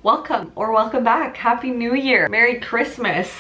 welcome or welcome back. Happy New Year. Merry Christmas.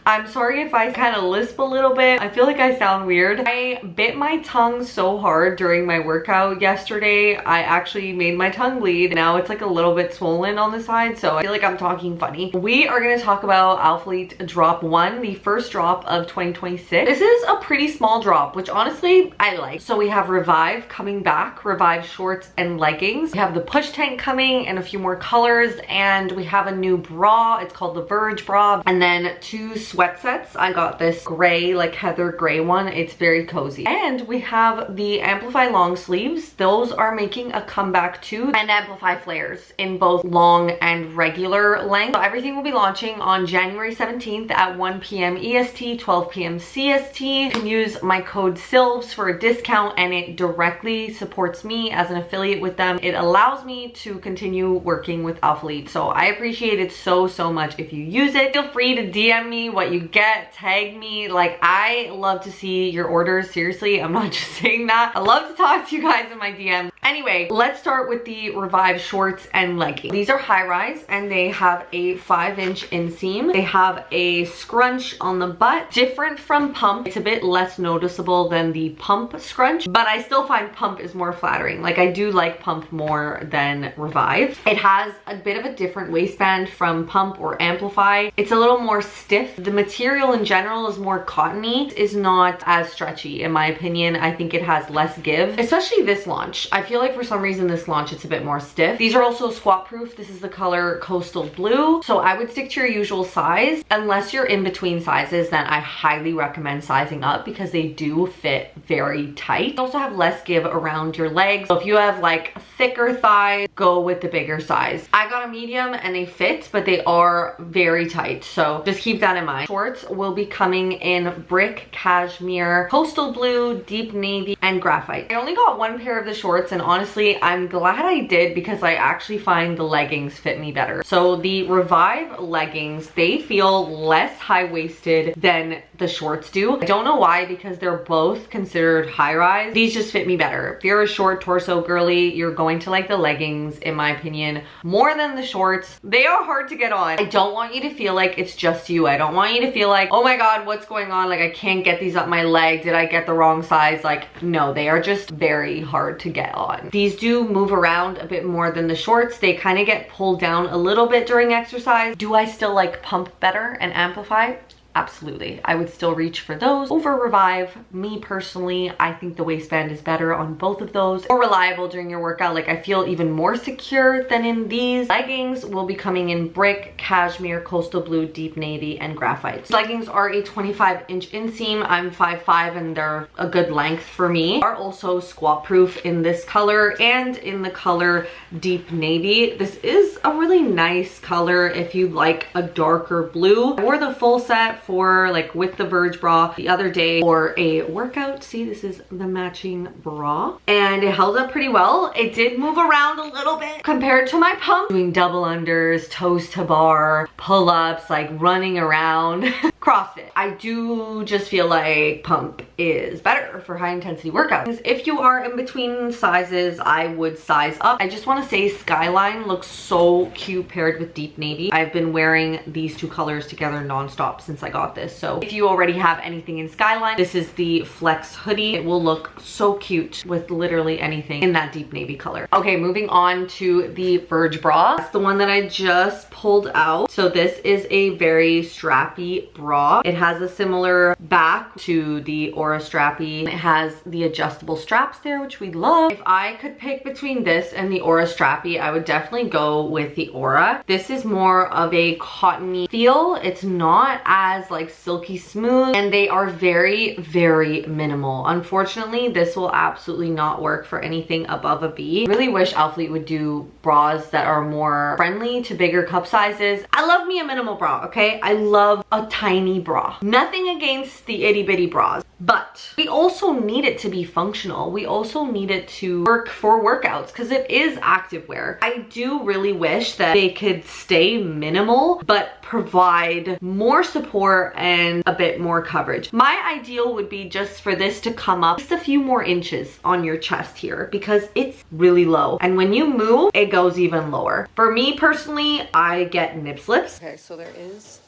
I'm sorry if I kind of lisp a little bit. I feel like I sound weird. I bit my tongue so hard during my workout yesterday. I actually made my tongue bleed. Now it's like a little bit swollen on the side, so I feel like I'm talking funny. We are going to talk about ALPHALETE Drop 1, the first drop of 2026. This is a pretty small drop, which honestly I like. So we have Revive coming back, Revive shorts and leggings. We have the push tank coming and a few more colors, and we have a new bra. It's called the Verge bra, and then 2 sweat sets. I got this gray, like heather gray one. It's very cozy. And we have the Amplify long sleeves. Those are making a comeback too, and Amplify flares in both long and regular length. So everything will be launching on January 17th at 1 p.m. EST, 12 p.m. CST. You can use my code SILVS for a discount, and it directly supports me as an affiliate with them. It allows me to continue working with ALPHALETE, so I appreciate it so much if you use it. Feel free to DM me what you get, tag me. Like, I love to see your orders. Seriously, I'm not just saying that. I love to talk to you guys in my DM. Anyway, let's start with the Revive shorts and leggings. These are high rise and they have a 5-inch inseam. They have a scrunch on the butt, different from pump. It's a bit less noticeable than the pump scrunch, but I still find pump is more flattering. Like, I do like pump more than Revive. It has a bit of a different waistband from pump or Amplify. It's a little more stiff. The material in general is more cottony. It is not as stretchy in my opinion. I think it has less give, especially this launch. I feel like for some reason this launch it's a bit more stiff. These are also squat proof. This is the color Coastal Blue, so I would stick to your usual size. Unless you're in between sizes, then I highly recommend sizing up because they do fit very tight. They also have less give around your legs, so if you have like thicker thighs, go with the bigger size. I got a medium and they fit, but they are very tight, so just keep that in mind. Shorts will be coming in brick, cashmere, coastal blue, deep navy, and graphite. I only got one pair of the shorts, and honestly I'm glad I did because I actually find the leggings fit me better. So the Revive leggings, they feel less high-waisted than the shorts do. I don't know why, because they're both considered high-rise. These just fit me better. If you're a short torso girly, you're going to like the leggings, in my opinion, more than the shorts. They are hard to get on. I don't want you to feel like it's just you. I don't want you to feel like, oh my god, what's going on? Like, I can't get these up my leg. Did I get the wrong size? Like, no, they are just very hard to get on. These do move around a bit more than the shorts. They kind of get pulled down a little bit during exercise. Do I still like pump better and Amplify? Absolutely. I would still reach for those over Revive. Me personally, I think the waistband is better on both of those. More reliable during your workout. Like, I feel even more secure than in these. Leggings will be coming in brick, cashmere, coastal blue, deep navy, and graphite. Leggings are a 25-inch inseam. I'm 5'5" and they're a good length for me. Are also squat proof in this color and in the color deep navy. This is a really nice color if you like a darker blue. I wore the full set for like with the Verge bra the other day for a workout. See, this is the matching bra and it held up pretty well. It did move around a little bit compared to my pump. Doing double unders, toes to bar, pull-ups, like running around. CrossFit. I do just feel like pump is better for high intensity workouts. If you are in between sizes, I would size up. I just want to say Skyline looks so cute paired with deep navy. I've been wearing these two colors together nonstop since I got this. So if you already have anything in Skyline, this is the Flex hoodie. It will look so cute with literally anything in that deep navy color. Okay, moving on to the Verge bra. That's the one that I just pulled out. So this is a very strappy bra. It has a similar back to the Aura strappy. It has the adjustable straps there, which we love. If I could pick between this and the Aura strappy, I would definitely go with the Aura. This is more of a cottony feel. It's not as like silky smooth, and they are very minimal. Unfortunately, this will absolutely not work for anything above a B. I really wish ALPHALETE would do bras that are more friendly to bigger cup sizes. I love me a minimal bra, okay? I love a tiny tiny bra. Nothing against the itty bitty bras, but we also need it to be functional. We also need it to work for workouts because it is activewear. I do really wish that they could stay minimal, but provide more support and a bit more coverage. My ideal would be just for this to come up just a few more inches on your chest here because it's really low. And when you move, it goes even lower. For me personally, I get nip slips. Okay, so there is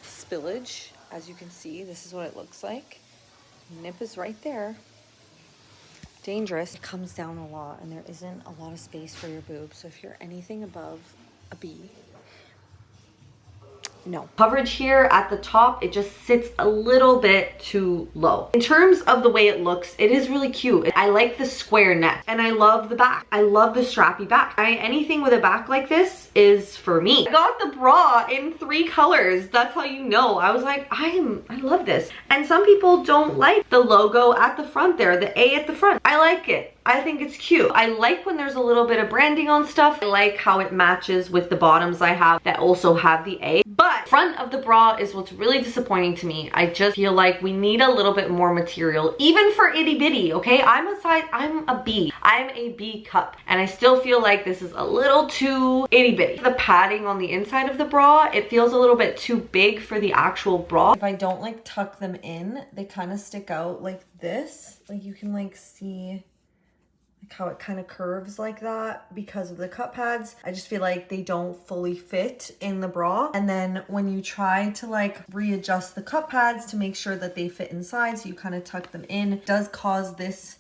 spillage. As you can see, this is what it looks like. Nip is right there. Dangerous. It comes down a lot and there isn't a lot of space for your boobs. So if you're anything above a B, no. Coverage here at the top, it just sits a little bit too low. In terms of the way it looks, it is really cute. I like the square neck and I love the back. I love the strappy back. Anything with a back like this is for me. I got the bra in 3 colors. That's how you know. I was like, I love this. And some people don't like the logo at the front there, the A at the front. I like it. I think it's cute. I like when there's a little bit of branding on stuff. I like how it matches with the bottoms I have that also have the A. But front of the bra is what's really disappointing to me. I just feel like we need a little bit more material, even for itty bitty, okay? I'm a B. I'm a B cup. And I still feel like this is a little too itty bitty. The padding on the inside of the bra, it feels a little bit too big for the actual bra. If I don't like tuck them in, they kind of stick out like this. Like you can like see how it kind of curves like that because of the cup pads. I just feel like they don't fully fit in the bra. And then when you try to like readjust the cup pads to make sure that they fit inside, so you kind of tuck them in, it does cause this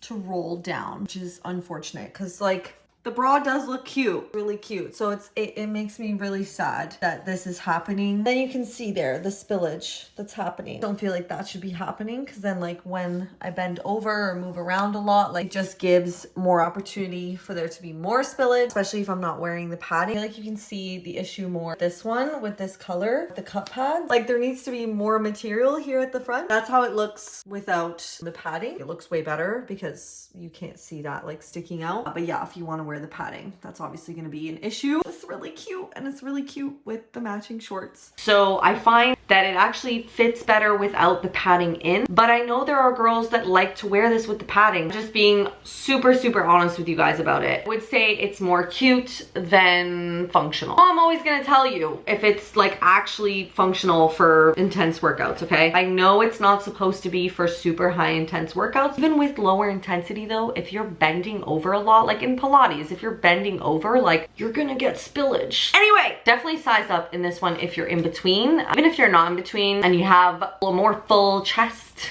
to roll down, which is unfortunate because like the bra does look cute, really cute. So it makes me really sad that this is happening. Then you can see there the spillage that's happening. I don't feel like that should be happening because then like when I bend over or move around a lot, like it just gives more opportunity for there to be more spillage, especially if I'm not wearing the padding. I feel like you can see the issue more. This one with this color, the cup pads, like there needs to be more material here at the front. That's how it looks without the padding. It looks way better because you can't see that like sticking out. But yeah, if you want to wear the padding, that's obviously going to be an issue. It's really cute and it's really cute with the matching shorts. So I find that it actually fits better without the padding in, but I know there are girls that like to wear this with the padding. Just being super honest with you guys about it, I would say it's more cute than functional. I'm always going to tell you if it's like actually functional for intense workouts, okay? I know it's not supposed to be for super high intense workouts. Even with lower intensity though, if you're bending over a lot, like in Pilates, if you're bending over, like you're gonna get spillage. Anyway, definitely size up in this one if you're in between. Even if you're not in between and you have a little more full chest,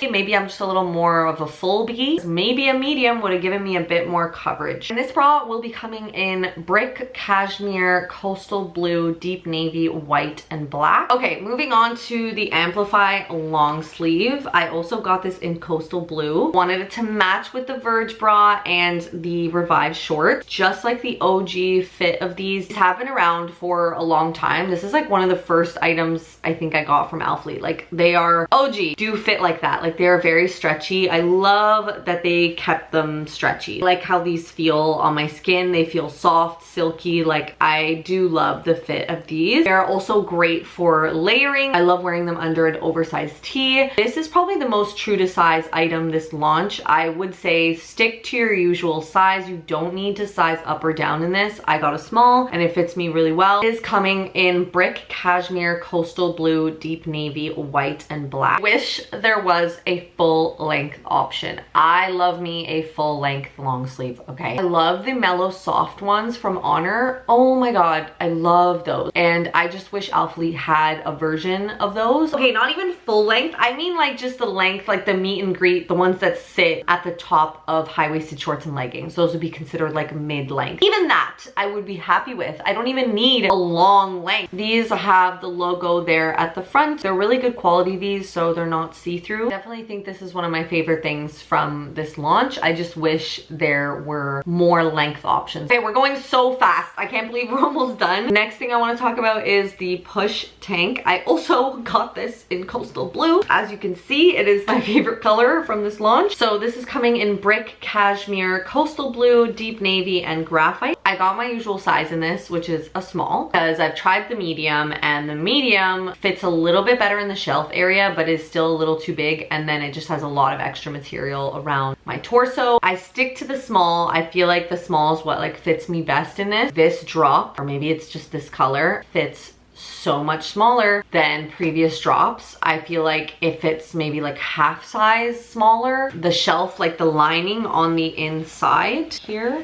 maybe I'm just a little more of a full B. Maybe a medium would have given me a bit more coverage. And this bra will be coming in brick, cashmere, coastal blue, deep navy, white, and black. Okay, moving on to the Amplify long sleeve. I also got this in coastal blue. Wanted it to match with the Verge bra and the Revive short. Just like the OG fit of these have been around for a long time. This is like one of the first items I think I got from ALPHALETE. Like they are OG, do fit like that. Like they're very stretchy. I love that they kept them stretchy. I like how these feel on my skin. They feel soft, silky. Like I do love the fit of these. They're also great for layering. I love wearing them under an oversized tee. This is probably the most true to size item this launch. I would say stick to your usual size. You don't need to size up or down in this. I got a small and it fits me really well. It is coming in brick, cashmere, coastal blue, deep navy, white, and black. I wish there was a full length option. I love me a full length long sleeve, okay? I love the mellow soft ones from Honor. Oh my god, I love those. And I just wish ALPHALETE had a version of those. Okay, not even full length. I mean like just the length, like the meet and greet, the ones that sit at the top of high-waisted shorts and leggings. Those would be considered like mid-length. Even that I would be happy with. I don't even need a long length. These have the logo there at the front. They're really good quality, these, so they're not see-through. Definitely definitely think this is one of my favorite things from this launch. I just wish there were more length options. Okay, we're going so fast. I can't believe we're almost done. Next thing I want to talk about is the push tank. I also got this in coastal blue. As you can see, it is my favorite color from this launch. So this is coming in brick, cashmere, coastal blue, deep navy, and graphite. I got my usual size in this, which is a small, because I've tried the medium, and the medium fits a little bit better in the shelf area, but is still a little too big, and then it just has a lot of extra material around my torso. I stick to the small. I feel like the small is what like fits me best in this. This drop, or maybe it's just this color, fits so much smaller than previous drops. I feel like it fits maybe like half size smaller. The shelf, like the lining on the inside here,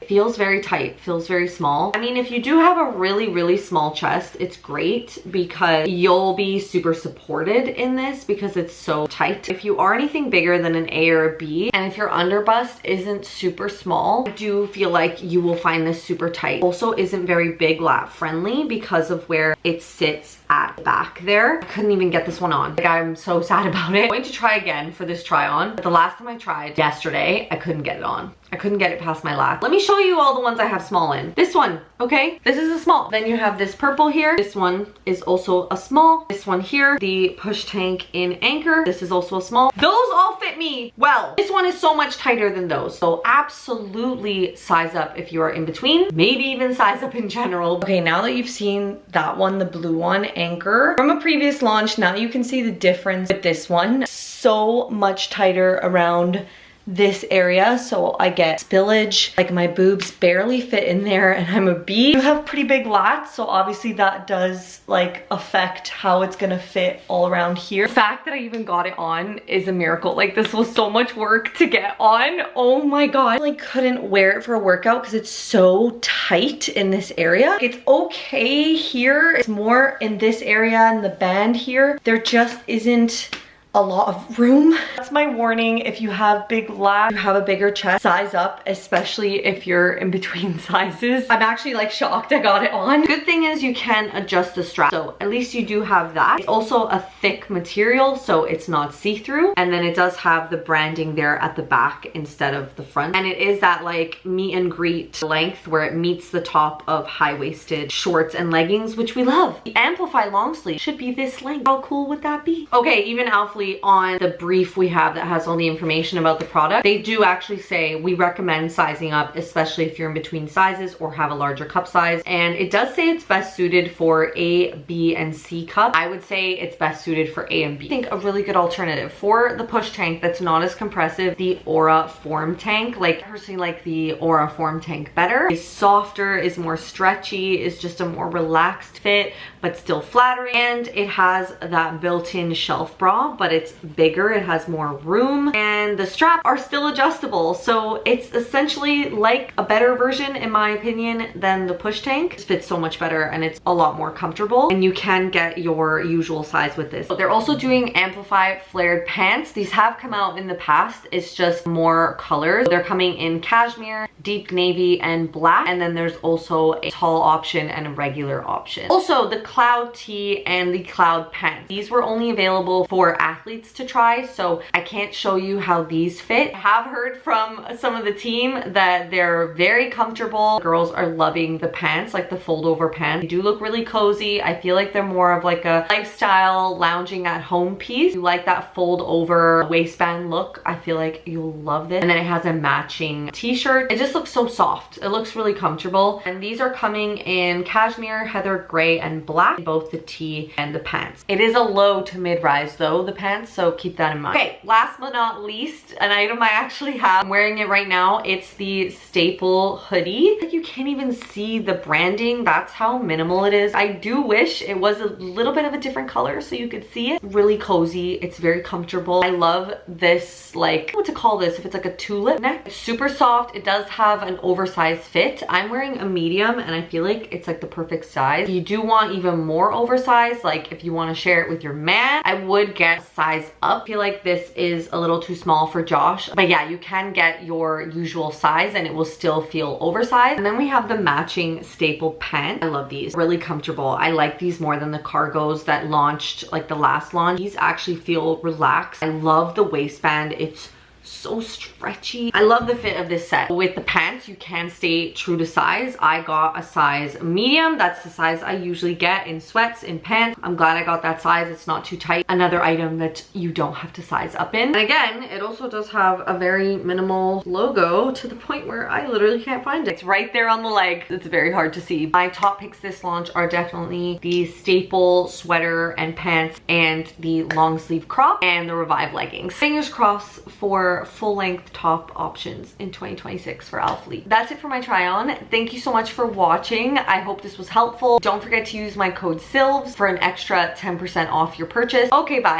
feels very tight, feels very small. I mean, if you do have a really small chest, it's great because you'll be super supported in this because it's so tight. If you are anything bigger than an A or a B, and if your under bust isn't super small, I do feel like you will find this super tight. Also isn't very big lat friendly because of where it sits at the back there. I couldn't even get this one on. Like, I'm so sad about it. I'm going to try again for this try on. But the last time I tried yesterday, I couldn't get it on. I couldn't get it past my lat. Let me show you all the ones I have small in. This one, okay? This is a small. Then you have this purple here. This one is also a small. This one here, the push tank in anchor. This is also a small. Those all fit me well. This one is so much tighter than those. So absolutely size up if you are in between. Maybe even size up in general. Okay, now that you've seen that one, the blue one, anchor, from a previous launch, now you can see the difference with this one. So much tighter around this area, so I get spillage, like my boobs barely fit in there, and I'm a B. You have pretty big lats, so obviously that does like affect how it's gonna fit all around here. The fact that I even got it on is a miracle. Like, this was so much work to get on. Oh my god, I like couldn't wear it for a workout because it's so tight in this area. It's okay here, it's more in this area and the band here. There just isn't a lot of room. That's my warning. If you have big lats, you have a bigger chest, size up, especially if you're in between sizes. I'm actually like shocked I got it on. Good thing is you can adjust the strap, so at least you do have that. It's also a thick material, so it's not see-through, and then it does have the branding there at the back instead of the front, and it is that like meet and greet length where it meets the top of high-waisted shorts and leggings, which we love. The Amplify long sleeve should be this length. How cool would that be? Okay, even ALPHALETE on the brief we have that has all the information about the product, they do actually say we recommend sizing up, especially if you're in between sizes or have a larger cup size. And it does say it's best suited for A, B, and C cup. I would say it's best suited for A and B. I think a really good alternative for the push tank that's not as compressive, the Aura Form Tank. Like, I personally like the Aura Form Tank better. It's softer, is more stretchy, is just a more relaxed fit, but still flattering. And it has that built-in shelf bra, but it's bigger, it has more room, and the straps are still adjustable. So it's essentially like a better version, in my opinion, than the push tank. It fits so much better and it's a lot more comfortable, and you can get your usual size with this. They're also doing Amplify flared pants. These have come out in the past, it's just more colors. They're coming in cashmere, deep navy, and black, and then there's also a tall option and a regular option. Also, the cloud tee and the cloud pants, these were only available for athletes to try, so I can't show you how these fit. I have heard from some of the team that they're very comfortable. Girls are loving the pants, like the fold over pants. They do look really cozy. I feel like they're more of like a lifestyle lounging at home piece. If you like that fold over waistband look, I feel like you'll love this. And then it has a matching t-shirt. It just looks so soft. It looks really comfortable. And these are coming in cashmere, heather gray, and black, both the tee and the pants. It is a low to mid-rise though, the pants, so keep that in mind. Okay, last but not least, an item I actually have. I'm wearing it right now. It's the staple hoodie. Like, you can't even see the branding. That's how minimal it is. I do wish it was a little bit of a different color so you could see it. Really cozy. It's very comfortable. I love this, like, what to call this, if it's like a tulip neck. It's super soft. It does have an oversized fit. I'm wearing a medium and I feel like it's like the perfect size. If you do want even more oversized, like if you want to share it with your man, I would get a size up. I feel like this is a little too small for Josh, but yeah, you can get your usual size and it will still feel oversized. And then we have the matching staple pant. I love these, really comfortable. I like these more than the cargos that launched, like the last launch. These actually feel relaxed. I love the waistband. It's so stretchy. I love the fit of this set. With the pants, you can stay true to size. I got a size medium. That's the size I usually get in sweats, in pants. I'm glad I got that size. It's not too tight. Another item that you don't have to size up in. And again, it also does have a very minimal logo to the point where I literally can't find it. It's right there on the leg. It's very hard to see. My top picks this launch are definitely the staple sweater and pants and the long sleeve crop and the Revive leggings. Fingers crossed for full-length top options in 2026 for ALPHALETE. That's it for my try on. Thank you so much for watching. I hope this was helpful. Don't forget to use my code SILVS for an extra 10% off your purchase. Okay, bye.